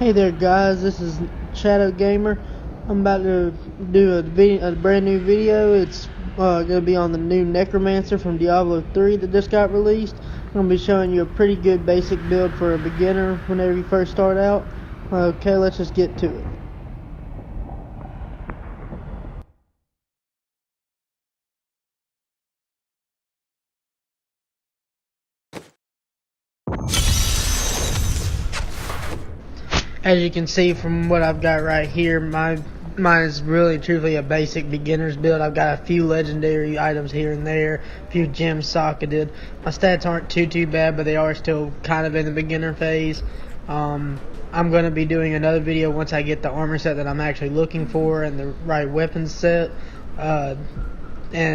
Hey there guys, this is Shadow Gamer. I'm about to do a brand new video. It's going to be on the new Necromancer from Diablo 3 that just got released. I'm going to be showing you a pretty good basic build for a beginner whenever you first start out. Okay, let's just get to it. As you can see from what I've got right here, mine is really truthfully a basic beginner's build. I've got a few legendary items here and there, a few gems socketed. My stats aren't too bad, but they are still kind of in the beginner phase. I'm going to be doing another video once I get the armor set that I'm actually looking for and the right weapons set. And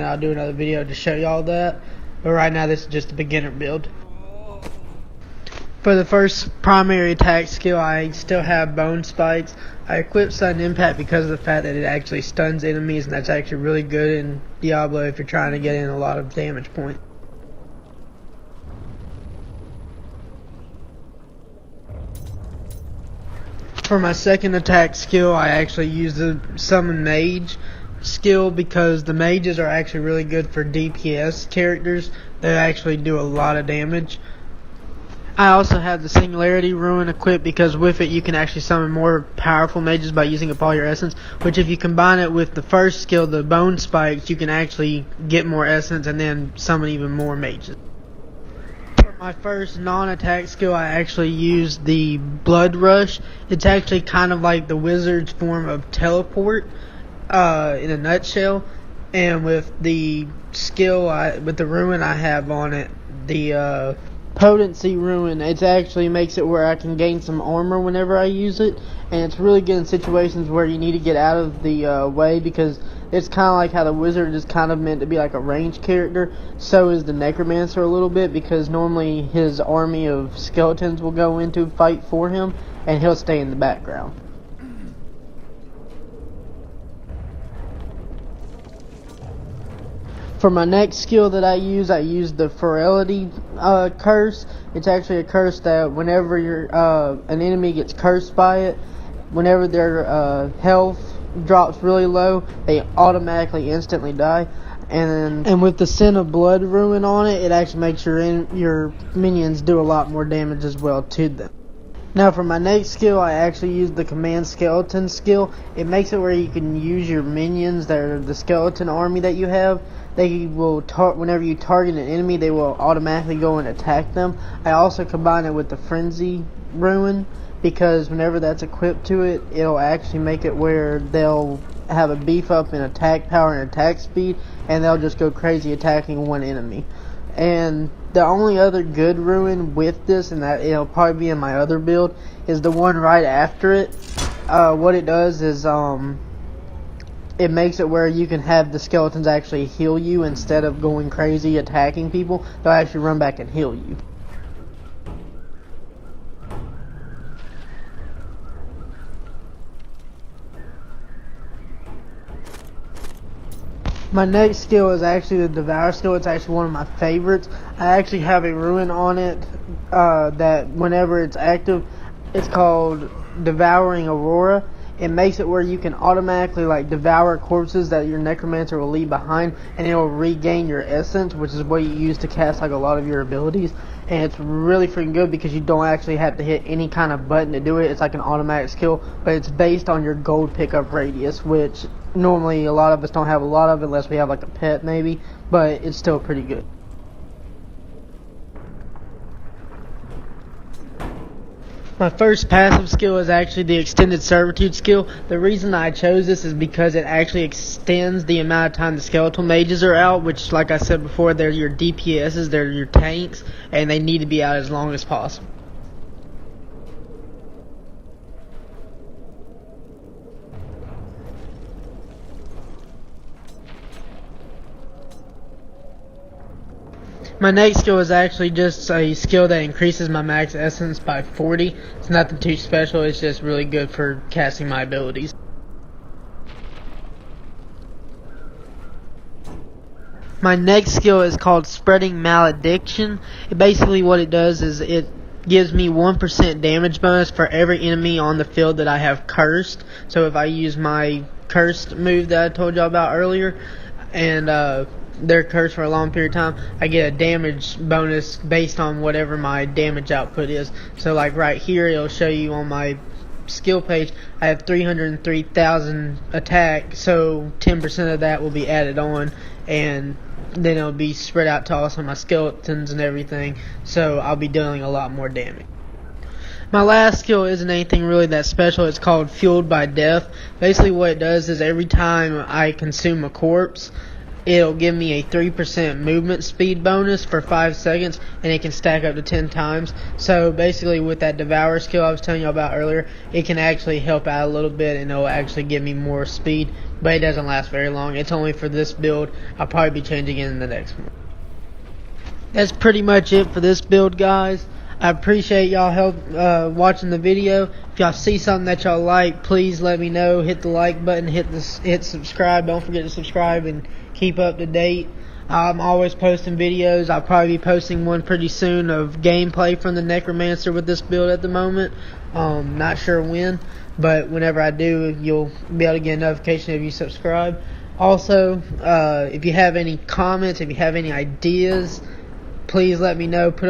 I'll do another video to show you all that. But right now this is just a beginner build. For the first primary attack skill, I still have bone spikes. I equipped sudden impact because of the fact that it actually stuns enemies, and that's actually really good in Diablo if you're trying to get in a lot of damage points. For my second attack skill, I actually use the summon mage skill because the mages are actually really good for DPS characters. They actually do a lot of damage. I also have the Singularity Ruin equipped because with it you can actually summon more powerful mages by using up all your essence, which if you combine it with the first skill, the bone spikes, you can actually get more essence and then summon even more mages. For my first non-attack skill, I actually used the Blood Rush. It's actually kind of like the wizard's form of teleport in a nutshell, and with the skill, with the ruin I have on it, the Potency Ruin, it actually makes it where I can gain some armor whenever I use it, and it's really good in situations where you need to get out of the way, because it's kind of like how the wizard is kind of meant to be like a ranged character. So is the Necromancer a little bit, because normally his army of skeletons will go into fight for him and he'll stay in the background. For my next skill that I use the Ferality curse. It's actually a curse that whenever an enemy gets cursed by it, whenever their health drops really low, they automatically instantly die. And with the Sin of Blood Ruin on it, it actually makes your minions do a lot more damage as well to them. Now for my next skill, I actually use the Command Skeleton skill. It makes it where you can use your minions that are the skeleton army that you have. They will whenever you target an enemy, they will automatically go and attack them. I also combine it with the Frenzy Ruin because whenever that's equipped to it, it'll actually make it where they'll have a beef up in attack power and attack speed, and they'll just go crazy attacking one enemy. And the only other good ruin with this, and that it'll probably be in my other build, is the one right after it. What it does is it makes it where you can have the skeletons actually heal you instead of going crazy attacking people. They'll actually run back and heal you. My next skill is actually the Devour skill. It's actually one of my favorites. I actually have a ruin on it that whenever it's active, it's called Devouring Aurora. It makes it where you can automatically devour corpses that your Necromancer will leave behind, and it will regain your essence, which is what you use to cast a lot of your abilities. And it's really freaking good because you don't actually have to hit any kind of button to do it. It's like an automatic skill, but it's based on your gold pickup radius, which normally a lot of us don't have a lot of unless we have a pet maybe, but it's still pretty good. My first passive skill is actually the Extended Servitude skill. The reason I chose this is because it actually extends the amount of time the skeletal mages are out, which, like I said before, they're your DPSs, they're your tanks, and they need to be out as long as possible. My next skill is actually just a skill that increases my max essence by 40. It's nothing too special, it's just really good for casting my abilities. My next skill is called Spreading Malediction. Basically what it does is it gives me 1% damage bonus for every enemy on the field that I have cursed. So if I use my cursed move that I told y'all about earlier, and they're cursed for a long period of time, I get a damage bonus based on whatever my damage output is. So like right here, it'll show you on my skill page, I have 303,000 attack, so 10% of that will be added on, and then it'll be spread out to also my skeletons and everything, so I'll be dealing a lot more damage. My last skill isn't anything really that special. It's called Fueled by Death. Basically what it does is every time I consume a corpse, it'll give me a 3% movement speed bonus for 5 seconds, and it can stack up to 10 times. So basically with that Devour skill I was telling you about earlier, it can actually help out a little bit, and it'll actually give me more speed, but it doesn't last very long. It's only for this build. I'll probably be changing it in the next one. That's pretty much it for this build, guys. I appreciate y'all watching the video. If y'all see something that y'all like, please let me know. Hit the like button, hit subscribe. Don't forget to subscribe and keep up to date. I'm always posting videos. I'll probably be posting one pretty soon of gameplay from the Necromancer with this build at the moment. Not sure when, but whenever I do, you'll be able to get a notification if you subscribe. Also, if you have any comments, if you have any ideas, please let me know. Put them